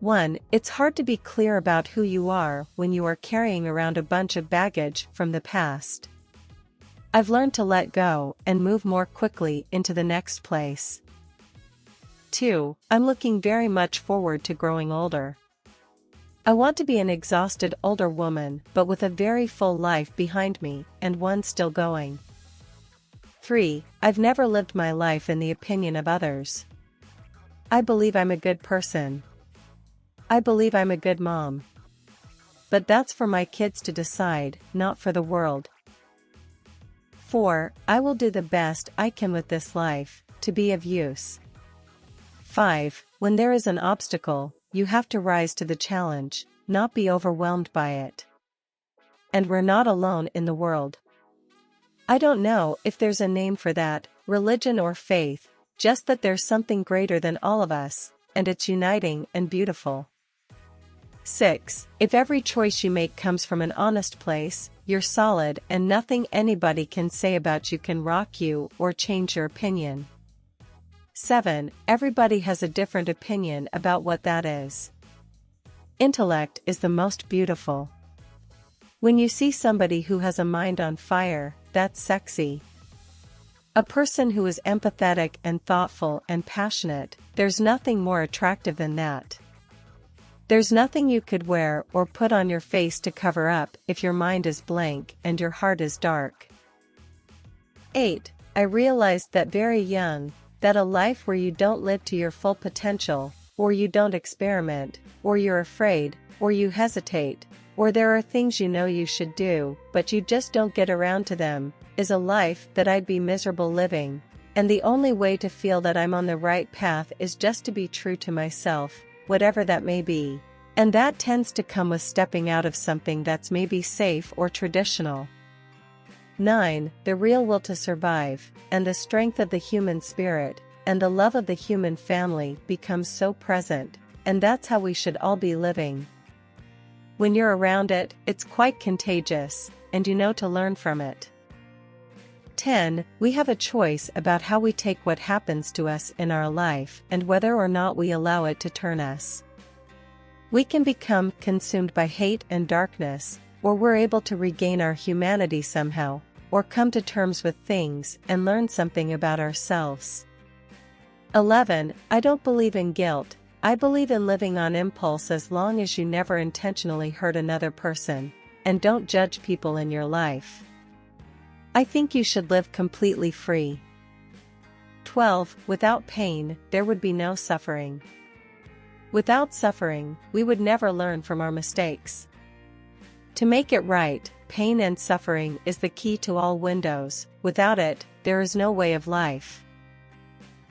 1. It's hard to be clear about who you are when you are carrying around a bunch of baggage from the past. I've learned to let go and move more quickly into the next place. 2. I'm looking very much forward to growing older. I want to be an exhausted older woman but with a very full life behind me and one still going. 3. I've never lived my life in the opinion of others. I believe I'm a good person. I believe I'm a good mom. But that's for my kids to decide, not for the world. 4. I will do the best I can with this life, to be of use. 5. When there is an obstacle, you have to rise to the challenge, not be overwhelmed by it. And we're not alone in the world. I don't know if there's a name for that, religion or faith, just that there's something greater than all of us, and it's uniting and beautiful. 6. If every choice you make comes from an honest place, you're solid and nothing anybody can say about you can rock you or change your opinion. 7. Everybody has a different opinion about what that is. Intellect is the most beautiful. When you see somebody who has a mind on fire, that's sexy. A person who is empathetic and thoughtful and passionate, there's nothing more attractive than that. There's nothing you could wear or put on your face to cover up if your mind is blank and your heart is dark. 8. I realized that very young, that a life where you don't live to your full potential, or you don't experiment, or you're afraid, or you hesitate, or there are things you know you should do, but you just don't get around to them, is a life that I'd be miserable living, and the only way to feel that I'm on the right path is just to be true to myself, whatever that may be. And that tends to come with stepping out of something that's maybe safe or traditional. 9. The real will to survive, and the strength of the human spirit, and the love of the human family becomes so present, and that's how we should all be living. When you're around it, it's quite contagious, and you know to learn from it. 10. We have a choice about how we take what happens to us in our life and whether or not we allow it to turn us. We can become consumed by hate and darkness, or we're able to regain our humanity somehow, or come to terms with things and learn something about ourselves. 11. I don't believe in guilt. I believe in living on impulse as long as you never intentionally hurt another person, and don't judge people in your life. I think you should live completely free. 12. Without pain, there would be no suffering. Without suffering, we would never learn from our mistakes. To make it right, pain and suffering is the key to all windows. Without it, there is no way of life.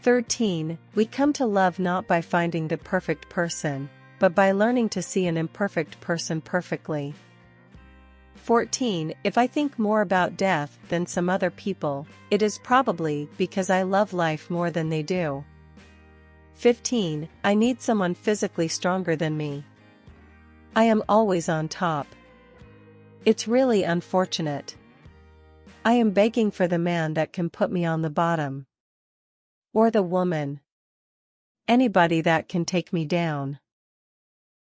13. We come to love not by finding the perfect person, but by learning to see an imperfect person perfectly. 14. If I think more about death than some other people, it is probably because I love life more than they do. 15. I need someone physically stronger than me. I am always on top. It's really unfortunate. I am begging for the man that can put me on the bottom. Or the woman. Anybody that can take me down.